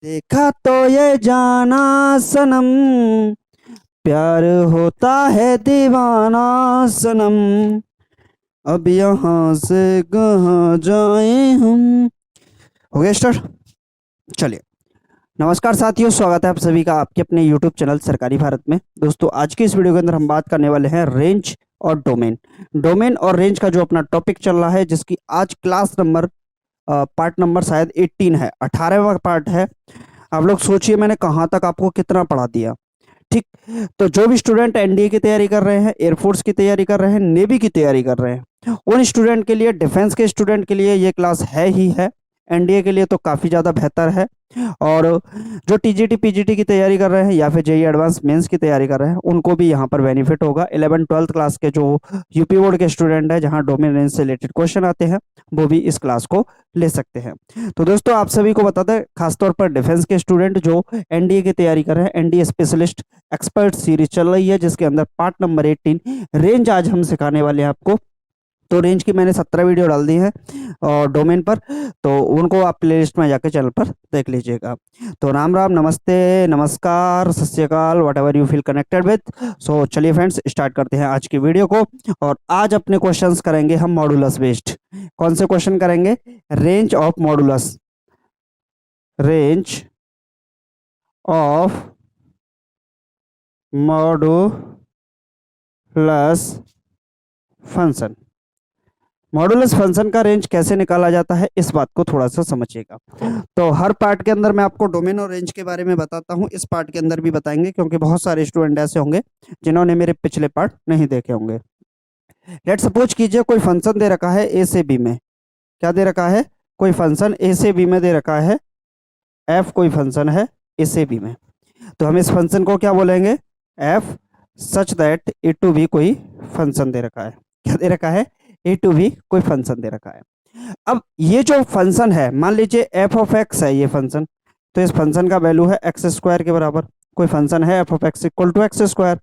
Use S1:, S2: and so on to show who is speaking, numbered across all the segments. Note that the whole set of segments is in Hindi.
S1: देखा तो ये जाना सनम, प्यार होता है दीवाना सनम, अब यहाँ से कहाँ जाएं हम। हो गया स्टार्ट। चलिए, नमस्कार साथियों, स्वागत है आप सभी का आपके अपने YouTube चैनल सरकारी भारत में। दोस्तों, आज की इस वीडियो के अंदर हम बात करने वाले हैं रेंज और डोमेन। डोमेन और रेंज का जो अपना टॉपिक चल रहा है, जिसकी आज क्लास नंबर पार्ट नंबर शायद 18 है, 18वां पार्ट है। आप लोग सोचिए मैंने कहाँ तक आपको कितना पढ़ा दिया। ठीक। तो जो भी स्टूडेंट एनडीए की तैयारी कर रहे हैं, एयरफोर्स की तैयारी कर रहे हैं, नेवी की तैयारी कर रहे हैं, उन स्टूडेंट के लिए, डिफेंस के स्टूडेंट के लिए ये क्लास है ही है। एनडीए के लिए तो काफ़ी ज़्यादा बेहतर है। और जो टीजीटी पीजीटी की तैयारी कर रहे हैं या फिर जेई एडवांस मेंस की तैयारी कर रहे हैं, उनको भी यहाँ पर बेनिफिट होगा। 11 12 क्लास के जो यूपी बोर्ड के स्टूडेंट हैं, जहाँ डोमेन रेंज से रिलेटेड क्वेश्चन आते हैं, वो भी इस क्लास को ले सकते हैं। तो दोस्तों, आप सभी को बता दें, खासतौर पर डिफेंस के स्टूडेंट जो एनडीए की तैयारी कर रहे हैं, एनडीए स्पेशलिस्ट एक्सपर्ट सीरीज चल रही है, जिसके अंदर पार्ट नंबर 18 रेंज आज हम सिखाने वाले हैं आपको। तो रेंज की मैंने 17 वीडियो डाल दी है और डोमेन पर, तो उनको आप प्लेलिस्ट में जाके चैनल पर देख लीजिएगा। तो राम राम, नमस्ते, नमस्कार, सत श्री अकाल, whatever you feel connected with. So चलिए फ्रेंड्स, स्टार्ट करते हैं आज की वीडियो को। और आज अपने क्वेश्चंस करेंगे हम मॉडुलस बेस्ड। कौन से क्वेश्चन करेंगे? Range of modulus, range of modulus function. Modulus function का रेंज कैसे निकाला जाता है, इस बात को थोड़ा सा समझिएगा। तो हर पार्ट के अंदर मैं आपको डोमेन और रेंज के बारे में बताता हूँ, इस पार्ट के अंदर भी बताएंगे, क्योंकि बहुत सारे स्टूडेंट ऐसे होंगे जिन्होंने मेरे पिछले पार्ट नहीं देखे होंगे। लेट सपोज कीजिए कोई फंक्शन दे रखा है ए से बी में। क्या दे रखा है? कोई फंक्शन ए से बी में दे रखा है। एफ कोई फंक्शन है ए से बी में, तो हम इस फंक्शन को क्या बोलेंगे? F such that A to B कोई फंक्शन दे रखा है। क्या दे रखा है? ए टू बी कोई फंक्शन दे रखा है। अब ये जो फंक्शन है, मान लीजिए एफ ऑफ एक्स है ये फंक्शन, तो इस फंक्शन का वैल्यू है एक्स स्क्वायर के बराबर। कोई फंक्शन है f of x equal to x square.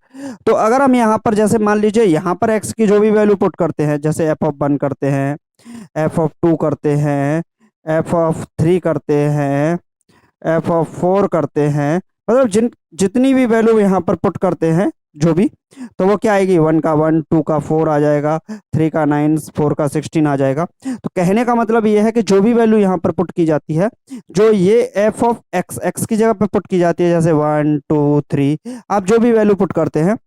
S1: तो अगर हम यहाँ पर, जैसे मान लीजिए यहाँ पर एक्स की जो भी वैल्यू पुट करते हैं, जैसे एफ ऑफ 1 करते हैं, एफ ऑफ 2 करते हैं, एफ ऑफ 3 करते हैं, एफ ऑफ 4 करते हैं, मतलब जितनी भी वैल्यू यहाँ पर पुट करते हैं जो भी, तो वो क्या आएगी? 1 का 1, 2 का 4 आ जाएगा, 3 का 9, 4 का 16 आ जाएगा। तो कहने का मतलब ये है कि जो भी वैल्यू यहाँ पर पुट की जाती है, जो ये एफ ऑफ एक्स, एक्स की जगह पर पुट की जाती है, जैसे 1 2 3, आप जो भी वैल्यू पुट करते हैं,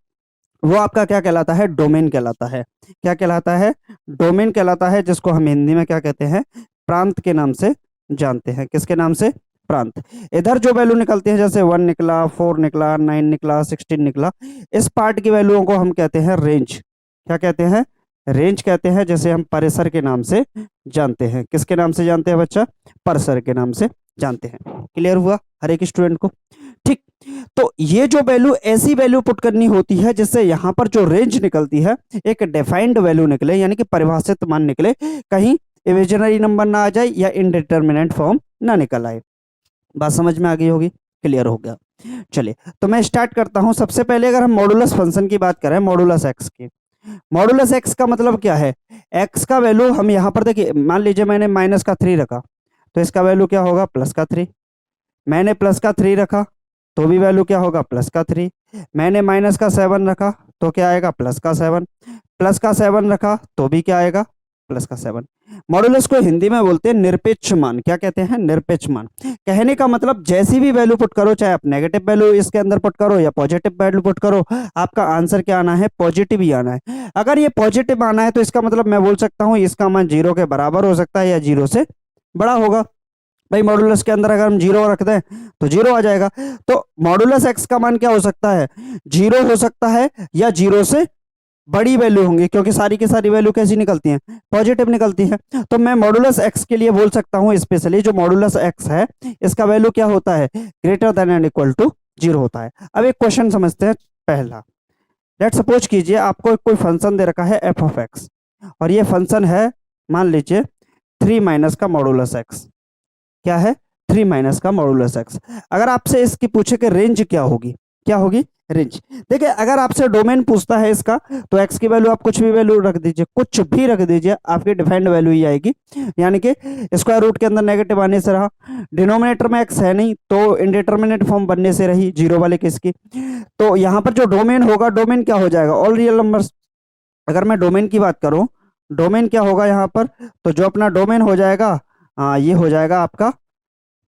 S1: वो आपका क्या कहलाता है? डोमेन कहलाता है। क्या कहलाता है? डोमेन कहलाता है, जिसको हम हिंदी में क्या कहते हैं? प्रांत के नाम से जानते हैं। किसके नाम से? प्रांत। इधर जो वैल्यू निकलती है, जैसे 1 निकला, 4 निकला, 9 निकला, 16 निकला, इस पार्ट की वैल्यूओं को हम कहते हैं रेंज। क्या कहते हैं? रेंज कहते हैं, जैसे हम परिसर के नाम से जानते हैं। किसके नाम से जानते हैं बच्चा? परिसर के नाम से जानते हैं। क्लियर हुआ हर एक स्टूडेंट को? ठीक। तो ये जो वैल्यू, ऐसी वैल्यू पुट करनी होती है जिससे यहाँ पर जो रेंज निकलती है एक डिफाइंड वैल्यू निकले, यानी कि परिभाषित मान निकले, कहीं इमेजिनरी नंबर ना आ जाए या इनडिटर्मिनेंट फॉर्म ना निकल आए। बात समझ में आ गई होगी? क्लियर हो गया? चलिए, तो मैं स्टार्ट करता हूं। सबसे पहले अगर हम मॉडुलस फंक्शन की बात करें, मॉडुलस एक्स की, मॉडुलस एक्स का मतलब क्या है? एक्स का वैल्यू हम यहाँ पर देखिए, मान लीजिए मैंने माइनस का 3 रखा, तो इसका वैल्यू क्या होगा? प्लस का 3। मैंने प्लस का 3 रखा, तो भी वैल्यू क्या होगा? प्लस का 3। मैंने माइनस का 7 रखा, तो क्या आएगा? प्लस का 7। प्लस का 7 रखा, तो भी क्या आएगा? प्लस का 7। मॉडुलस को हिंदी में बोलते हैं निरपेक्ष मान। क्या कहते हैं? निरपेक्ष मान। कहने का मतलब जैसी भी वैल्यू पुट करो, चाहे आप नेगेटिव वैल्यू इसके अंदर पुट करो या पॉजिटिव वैल्यू पुट करो, आपका आंसर क्या आना है? पॉजिटिव ही आना है। अगर ये पॉजिटिव आना है, तो इसका मतलब मैं बोल सकता हूँ इसका मान 0 के बराबर हो सकता है या 0 से बड़ा होगा। भाई, मॉडुलस के अंदर अगर हम 0 रख दें तो 0 आ जाएगा। तो मॉडुलस एक्स का मान क्या हो सकता है? 0 हो सकता है या 0 से बड़ी वैल्यू होंगी, क्योंकि सारी की सारी वैल्यू कैसी निकलती हैं? पॉजिटिव निकलती है। तो मैं मॉडुलस एक्स के लिए बोल सकता हूं, स्पेशली जो मॉडुलस एक्स है, इसका वैल्यू क्या होता है? Greater than and equal to 0 होता है। अब एक क्वेश्चन समझते हैं। पहला, लेट सपोज कीजिए आपको कोई फंक्शन दे रखा है एफ ऑफ एक्स, और ये फंक्शन है, मान लीजिए 3 माइनस का मॉडुलस एक्स। क्या है? 3 माइनस का मॉडुलस एक्स। अगर आपसे इसकी पूछे कि रेंज क्या होगी, क्या होगी, रेंज। देखिए अगर आपसे डोमेन पूछता है इसका, तो एक्स की वैल्यू आप कुछ भी वैल्यू रख दीजिए, कुछ भी रख दीजिए, आपकी डिफाइंड वैल्यू ही आएगी। यानी कि स्क्वायर रूट के अंदर नेगेटिव आने से रहा, डिनोमिनेटर में एक्स है नहीं तो इंडिटरमिनेट फॉर्म बनने से रही जीरो वाले केस की। तो यहाँ पर जो डोमेन होगा, डोमेन क्या हो जाएगा, ऑल रियल नंबर्स। अगर मैं डोमेन की बात करूं, डोमेन क्या होगा यहाँ पर, तो जो अपना डोमेन हो जाएगा, ये हो जाएगा आपका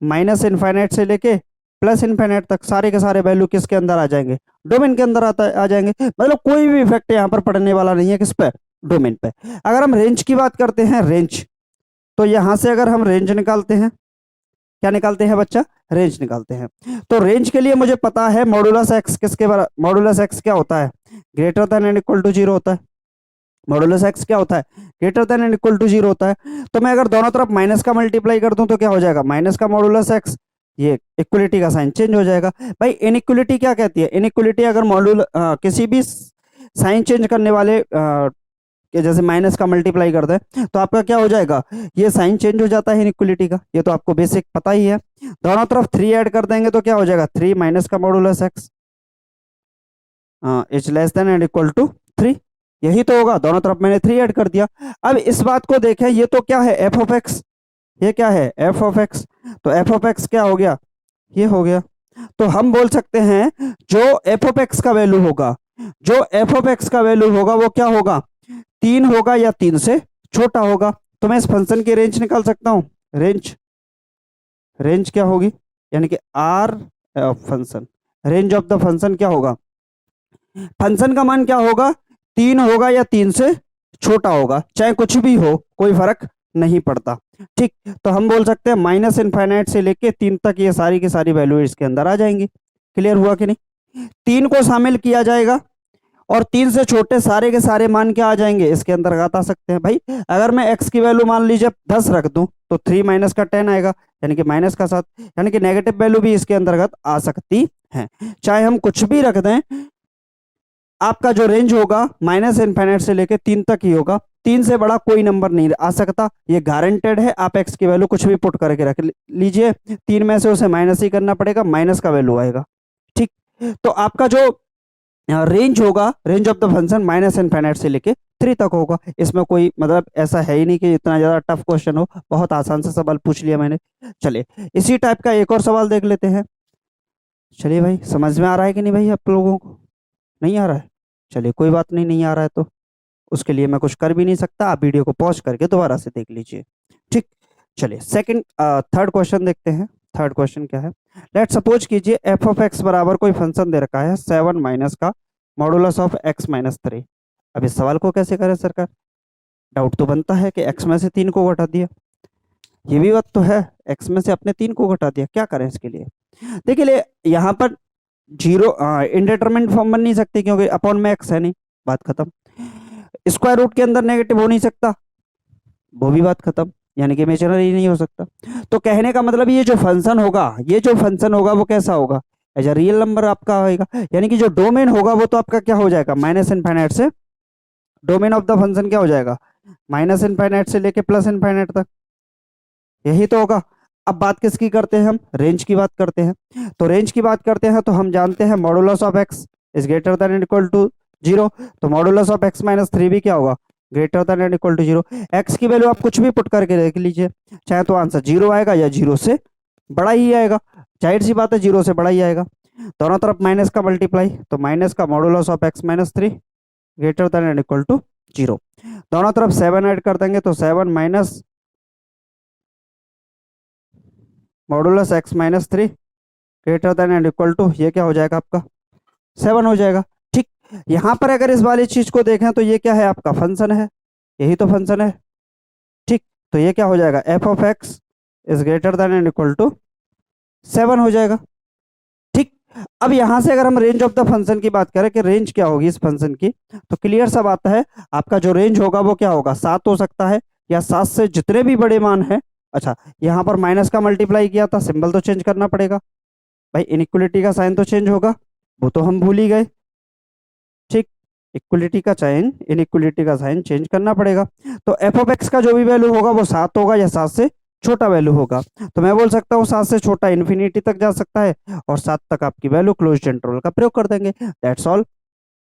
S1: माइनस इनफाइनाइट से लेके प्लस इनफाइनाइट तक सारे के सारे वैल्यू किसके अंदर आ जाएंगे, डोमेन के अंदर आ जाएंगे। मतलब कोई भी इफेक्ट यहाँ पर पड़ने वाला नहीं है किस पे, डोमेन पे। अगर हम रेंज की बात करते हैं, रेंज, तो यहां से अगर हम रेंज निकालते हैं, क्या निकालते हैं बच्चा, रेंज निकालते हैं। तो रेंज के लिए मुझे पता है मॉडुलस एक्स किसके बराबर, मॉडुलस एक्स क्या होता है, greater than and equal to zero होता है। मॉडुलस एक्स क्या होता है, greater than and equal to zero होता है। तो मैं अगर दोनों तरफ माइनस का मल्टीप्लाई कर दूं तो क्या हो जाएगा, माइनस का मॉडुलस एक्स, ये इक्वलिटी का साइन चेंज हो जाएगा। भाई इनइक्वलिटी क्या कहती है, इनइक्वलिटी अगर किसी भी साइन चेंज करने वाले कि जैसे माइनस का मल्टीप्लाई करते हैं तो आपका क्या हो जाएगा, ये साइन चेंज हो जाता है इनइक्वलिटी का, ये तो आपको बेसिक पता ही है। दोनों तरफ थ्री ऐड कर देंगे तो क्या हो जाएगा, थ्री माइनस का modulus x is less than and equal to three, यही तो होगा। दोनों तरफ मैंने थ्री ऐड कर दिया। अब इस बात को देखें, ये तो क्या है, एफ ऑफ एक्स, ये क्या है, एफ ऑफ एक्स। तो एफ ऑफ एक्स क्या हो गया, ये हो गया। तो हम बोल सकते हैं जो एफ ऑफ एक्स का वैल्यू होगा, जो एफ ऑफ एक्स का वैल्यू होगा वो क्या होगा, तीन होगा या तीन से छोटा होगा। तो मैं इस फंक्शन की रेंज निकाल सकता हूं, रेंज, रेंज क्या होगी, यानी कि R function, range of the function क्या होगा, फंक्शन का मान क्या होगा, तीन होगा या तीन से छोटा होगा, चाहे कुछ भी हो कोई फर्क नहीं पड़ता। ठीक, तो हम बोल सकते हैं माइनस इनफाइनाइट से लेके तीन तक ये सारी की सारी वैल्यू इसके अंदर आ जाएंगी। क्लियर हुआ कि नहीं, तीन को शामिल किया जाएगा और तीन से छोटे सारे के सारे मान क्या आ जाएंगे, इसके अंतर्गत आ सकते हैं। भाई अगर मैं x की वैल्यू मान लीजिए 10 रख दूं तो 3 माइनस का 10 आएगा, यानी कि माइनस का 7, यानी कि नेगेटिव वैल्यू भी इसके अंतर्गत आ सकती है। चाहे हम कुछ भी रख दें, आपका जो रेंज होगा माइनस इनफाइनाइट से लेके तीन तक ही होगा, तीन से बड़ा कोई नंबर नहीं आ सकता, ये गारंटेड है। आप x की वैल्यू कुछ भी पुट करके रख लीजिए, तीन में से उसे माइनस ही करना पड़ेगा, माइनस का वैल्यू आएगा। ठीक, तो आपका जो रेंज होगा, range of the function minus infinite से लेके थ्री तक होगा। इसमें कोई मतलब ऐसा है ही नहीं कि इतना ज्यादा टफ क्वेश्चन हो, बहुत आसान से सवाल पूछ लिया मैंने। चलिए इसी टाइप का एक और सवाल देख लेते हैं। चलिए भाई, समझ में आ रहा है कि नहीं भाई आप लोगों को, नहीं आ रहा है, चलिए कोई बात नहीं, नहीं आ रहा है तो उसके लिए मैं कुछ कर भी नहीं सकता, आप वीडियो को पॉज करके दोबारा से देख लीजिए। ठीक, चलिए सेकंड थर्ड क्वेश्चन देखते हैं। थर्ड क्वेश्चन क्या है, लेट सपोज कीजिए एफ ऑफ एक्स बराबर कोई फंक्शन दे रखा है 7 माइनस का modulus of x minus three. अब इस सवाल को कैसे करें सरकार, डाउट तो बनता है कि एक्स में से तीन को घटा दिया, ये भी बात तो है, एक्स में से अपने तीन को घटा दिया, क्या करें इसके लिए। देखिए यहाँ पर जीरो इंडिटरमिनेट फॉर्म बन नहीं सकती क्योंकि अपॉन में एक्स है नहीं, बात खत्म। स्क्वायर रूट के अंदर नेगेटिव हो नहीं सकता, वो भी बात खत्म, यानी कि इमेजिनरी नहीं हो सकता। तो कहने का मतलब ये जो फंक्शन होगा, ये जो फंक्शन होगा वो कैसा होगा, एज अ रियल नंबर आपका होगा। यानी कि जो डोमेन होगा वो तो आपका क्या हो जाएगा, माइनस इनफाइनाइट से, डोमेन ऑफ द फंक्शन क्या हो जाएगा, माइनस इनफाइनाइट से लेके प्लस इनफाइनाइट तक, यही तो होगा। अब बात किसकी करते हैं हम, रेंज की बात करते हैं। तो रेंज की बात करते हैं तो हम जानते हैं modulus of x is greater than and equal to zero. तो modulus of x minus three भी क्या होगा, greater than and equal to zero. X की वैल्यू आप कुछ भी पुट करके देख लीजिए, चाहे तो आंसर जीरो आएगा या जीरो से बड़ा ही आएगा, जाहिर सी बात है जीरो से बड़ा ही आएगा। दोनों तरफ माइनस का मल्टीप्लाई, तो माइनस का modulus of x minus three greater than and equal to zero. दोनों तरफ सेवन ऐड कर देंगे तो seven minus modulus x minus three greater than and equal to, ये क्या हो जाएगा आपका, सेवन हो जाएगा। ठीक, यहां पर अगर इस वाली चीज को देखें तो ये क्या है, आपका फंक्शन है, यही तो फंक्शन है। ठीक, तो ये क्या हो जाएगा, f of x is greater than and equal to seven हो जाएगा। ठीक, अब यहां से अगर हम रेंज ऑफ द फंक्शन की बात करें कि रेंज क्या होगी इस फंक्शन की, तो क्लियर सा बात है, आपका जो रेंज होगा वो क्या होगा, सात हो सकता है या सात से जितने भी बड़े मान है। अच्छा, यहाँ पर माइनस का मल्टीप्लाई किया था, सिंबल तो चेंज करना पड़ेगा भाई, इनइक्वलिटी का साइन तो चेंज होगा, वो तो हम भूल ही गए। ठीक, इक्वलिटी का साइन, इनइक्वलिटी का साइन चेंज करना पड़ेगा। तो एफ ऑफ एक्स का जो भी वैल्यू होगा वो सात होगा या सात से छोटा वैल्यू होगा, तो मैं बोल सकता हूँ 7 से छोटा इन्फिनिटी तक जा सकता है, और 7 तक आपकी वैल्यू क्लोज्ड इंटरवल का प्रयोग कर देंगे। That's all.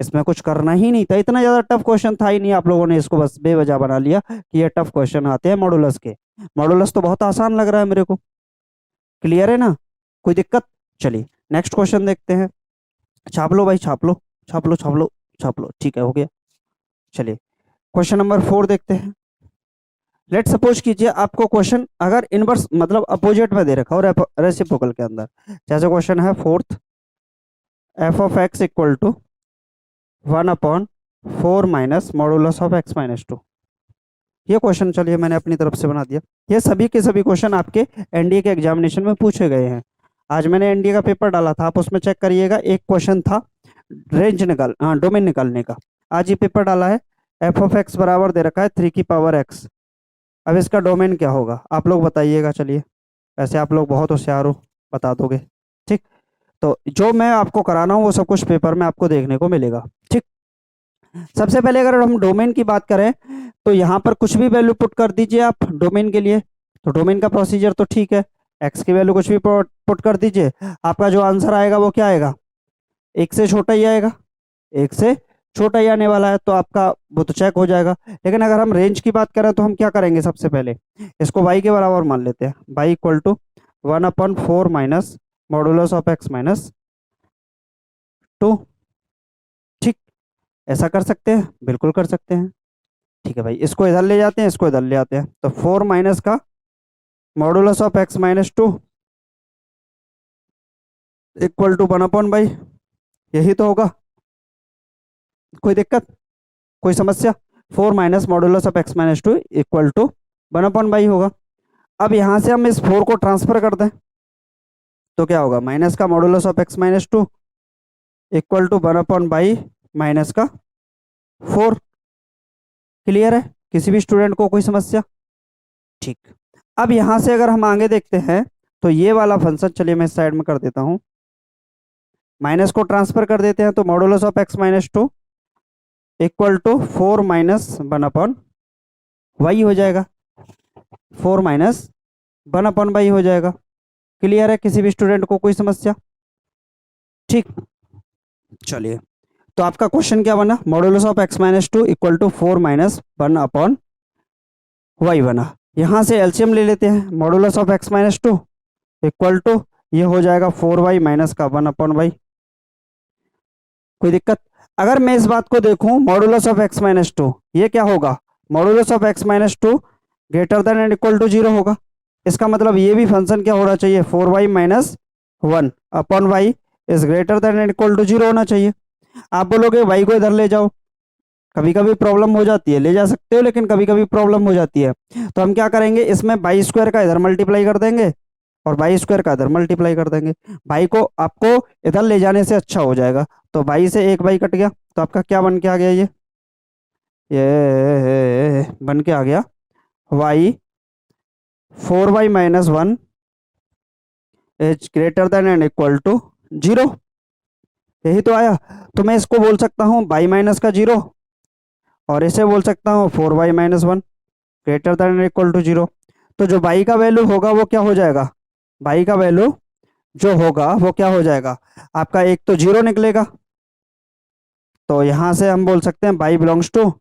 S1: इसमें कुछ करना ही नहीं था, इतना ज्यादा टफ क्वेश्चन था ही नहीं, आप लोगों ने इसको बस बेवजह बना लिया कि ये टफ क्वेश्चन आते हैं मॉडुलस के। मॉडुलस तो बहुत आसान लग रहा है मेरे को। क्लियर है ना, कोई दिक्कत? चलिए नेक्स्ट क्वेश्चन देखते हैं। छाप लो भाई, छाप लो, छाप लो, छाप लो, छाप लो, ठीक है, हो गया। चलिए क्वेश्चन नंबर 4 देखते हैं। लेट सपोज कीजिए आपको क्वेश्चन अगर इनवर्स मतलब अपोजिट में दे रखा और रेसिप्रोकल के अंदर, जैसे क्वेश्चन है fourth, f of x equal to 1/4 minus modulus of x minus 2। ये क्वेश्चन चलिए मैंने अपनी तरफ से बना दिया। ये सभी के सभी क्वेश्चन आपके एनडीए के एग्जामिनेशन में पूछे गए हैं। आज मैंने एनडीए का पेपर डाला था, आप उसमें चेक करिएगा, एक क्वेश्चन था रेंज निकाल डोमेन निकालने का। आज ये पेपर डाला है, एफ ऑफ एक्स बराबर दे रखा है 3 की पावर x। अब इसका डोमेन क्या होगा आप लोग बताइएगा। चलिए ऐसे आप लोग बहुत होशियार हो, बता दोगे, ठीक। तो जो मैं आपको कराना हूँ वो सब कुछ पेपर में आपको देखने को मिलेगा, ठीक। सबसे पहले अगर हम डोमेन की बात करें तो यहाँ पर कुछ भी वैल्यू पुट कर दीजिए आप डोमेन के लिए, तो डोमेन का प्रोसीजर तो ठीक है, एक्स की वैल्यू कुछ भी पुट कर दीजिए, आपका जो आंसर आएगा वो क्या आएगा, एक से छोटा ही आएगा, एक से छोटा ही आने वाला है, तो आपका वो तो चेक हो जाएगा। लेकिन अगर हम रेंज की बात करें तो हम क्या करेंगे, सबसे पहले इसको y के बराबर मान लेते हैं, y equal to 1/4 minus modulus of x minus 2, ठीक। ऐसा कर सकते हैं, बिल्कुल कर सकते हैं, ठीक है भाई। इसको इधर ले जाते हैं, इसको इधर ले आते हैं, तो 4 माइनस का modulus of x minus 2 equal to 1/, यही तो होगा। कोई दिक्कत, कोई समस्या? 4 minus modulus of x minus 2 equal to 1/, होगा। अब यहां से हम इस 4 को ट्रांसफर कर दें तो क्या होगा, माइनस का modulus of x minus 2 equal to 1/, minus का 4। क्लियर है, किसी भी स्टूडेंट को कोई समस्या? ठीक। अब यहां से अगर हम आगे देखते हैं तो ये वाला फंक्शन, चलिए मैं इस साइड में कर देता हूं, माइनस को ट्रांसफर कर देते हैं तो modulus of x minus 2 equal to 4 minus 1/y हो जाएगा, 4 माइनस 1/y हो जाएगा। क्लियर है, किसी भी स्टूडेंट को कोई समस्या? ठीक। चलिए तो आपका क्वेश्चन क्या बना, modulus of x minus 2 equal to 4 minus 1/y बना। यहां से एलसीएम ले लेते हैं, modulus of x minus 2 equal to ये हो जाएगा 4y माइनस का 1/y। कोई दिक्कत? अगर मैं इस बात को देखूं मॉडुलस ऑफ x माइनस 2, ये क्या होगा, modulus of x minus 2 greater than and equal to 0 होगा। इसका मतलब ये भी फंक्शन क्या होना चाहिए, 4y minus 1/y is greater than and equal to 0 होना चाहिए। आप बोलोगे y को इधर ले जाओ, कभी कभी प्रॉब्लम हो जाती है, ले जा सकते हो लेकिन कभी कभी प्रॉब्लम हो जाती है, तो हम क्या करेंगे, इसमें बाई स्क्वायर का इधर मल्टीप्लाई कर देंगे और बाई स्क्वायर का इधर मल्टीप्लाई कर देंगे। बाई को आपको इधर ले जाने से अच्छा हो जाएगा, तो बाई से एक बाई कट गया, तो आपका क्या बन के आ गया, ये बन के आ गया y 4y minus 1 is greater than and equal to 0, यही तो आया। तो मैं इसको बोल सकता हूँ y माइनस का 0 और इसे बोल सकता हूँ 4y minus 1 greater than and equal to 0। तो जो y का वैल्यू होगा वो क्या हो जाएगा, y का वैल्यू जो होगा वो क्या हो जाएगा, आपका एक तो 0 निकलेगा, तो यहां से हम बोल सकते हैं y बिलोंग्स टू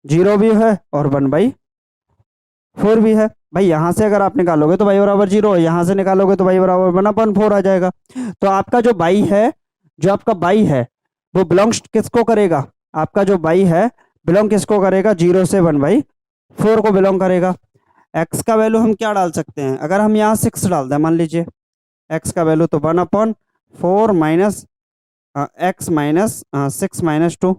S1: 0 भी है और 1/4 भी है। भाई यहां से अगर आप निकालोगे तो y बराबर 0, यहां से निकालोगे तो y बराबर 1/4 आ जाएगा। तो आपका जो y है, जो आपका y है वो बिलोंग्स किसको करेगा, आपका जो y है बिलोंग किसको करेगा, 0 से 1/4 को बिलोंग करेगा। x का वैल्यू हम क्या डाल सकते हैं, अगर हम यहाँ 6 डाल दें, मान लीजिए x का वैल्यू तो 1/4 माइनस x माइनस 6 माइनस 2,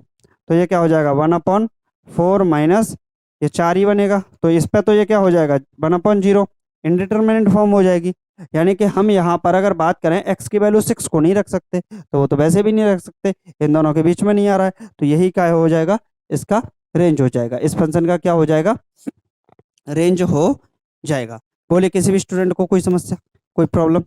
S1: तो ये क्या हो जाएगा 1/4 माइनस ये 4 ही बनेगा, तो इस पे तो ये क्या हो जाएगा 1/0, इंडिटरमिनेट फॉर्म हो जाएगी। यानी कि हम यहाँ पर अगर बात करें x की वैल्यू 6 को नहीं रख सकते, तो वो तो वैसे भी नहीं रख सकते, इन दोनों के बीच में नहीं आ रहा है, तो यही क्या हो जाएगा, इसका रेंज हो जाएगा, इस फंक्शन का क्या हो जाएगा, रेंज हो जाएगा। बोले किसी भी स्टूडेंट को कोई समस्या, कोई प्रॉब्लम,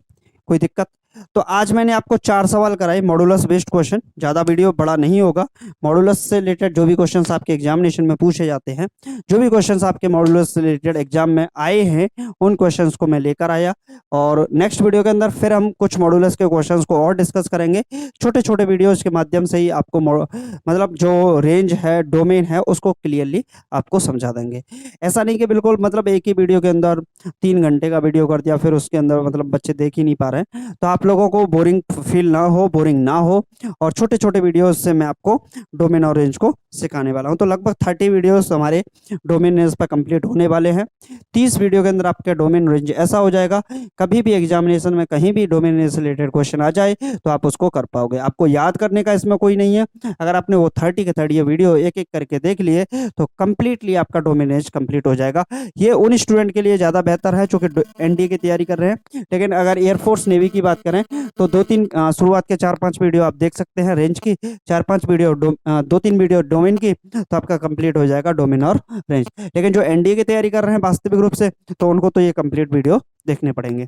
S1: कोई दिक्कत? तो आज मैंने आपको 4 सवाल कराए मॉडुलस बेस्ड क्वेश्चन, ज़्यादा वीडियो बड़ा नहीं होगा। मॉडुलस से रिलेटेड जो भी क्वेश्चंस आपके एग्जामिनेशन में पूछे जाते हैं, जो भी क्वेश्चंस आपके मॉडुलस से रिलेटेड एग्जाम में आए हैं, उन क्वेश्चंस को मैं लेकर आया। और नेक्स्ट वीडियो के अंदर फिर हम कुछ मॉडुलस के क्वेश्चंस को और डिस्कस करेंगे। छोटे छोटे वीडियोज के माध्यम से ही आपको मतलब जो रेंज है, डोमेन है, उसको क्लियरली आपको समझा देंगे। ऐसा नहीं कि बिल्कुल मतलब एक ही वीडियो के अंदर 3 घंटे का वीडियो कर दिया, फिर उसके अंदर मतलब बच्चे देख ही नहीं पा रहे हैं। तो आप लोगों को बोरिंग फील ना हो, बोरिंग ना हो, और छोटे छोटे वीडियोस से मैं आपको डोमेन और रेंज को सिखाने वाला हूं। तो लगभग 30 वीडियोस हमारे डोमेन रेंज पर कंप्लीट होने वाले हैं। 30 वीडियो के अंदर आपके डोमेन रेंज ऐसा हो जाएगा, कभी भी एग्जामिनेशन में कहीं भी डोमेन रेंज से रिलेटेड क्वेश्चन आ जाए तो आप उसको कर पाओगे। आपको याद करने का इसमें कोई नहीं है। अगर आपने वो 30 के 30 ये वीडियो एक एक करके देख लिए तो कंप्लीटली आपका डोमेन रेंज कंप्लीट हो जाएगा। ये उन स्टूडेंट के लिए ज़्यादा बेहतर है जो कि एनडीए की तैयारी कर रहे हैं। लेकिन अगर एयरफोर्स नेवी की बात करें तो 2-3 शुरुआत के 4-5 वीडियो आप देख सकते हैं रेंज की, 4-5 वीडियो 2-3 वीडियो डोमेन की, तो आपका कंप्लीट हो जाएगा डोमेन और रेंज। लेकिन जो एनडीए की तैयारी कर रहे हैं वास्तविक रूप से, तो उनको तो ये कंप्लीट वीडियो देखने पड़ेंगे।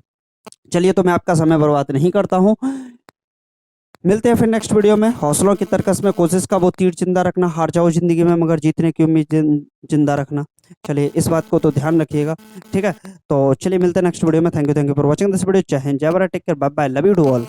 S1: चलिए, तो मैं आपका समय बर्बाद नहीं करता हूँ, मिलते हैं फिर नेक्स्ट वीडियो में। हौसलों की तरकस में कोशिश का वो तीर जिंदा रखना, हार जाओ जिंदगी में मगर जीतने की उम्मीद जिंदा रखना। चलिए, इस बात को तो ध्यान रखिएगा, ठीक है। तो चलिए मिलते हैं नेक्स्ट वीडियो में। Thank you for watching this video. जय हिंद, जय Bharat, take care, bye bye, love you to all.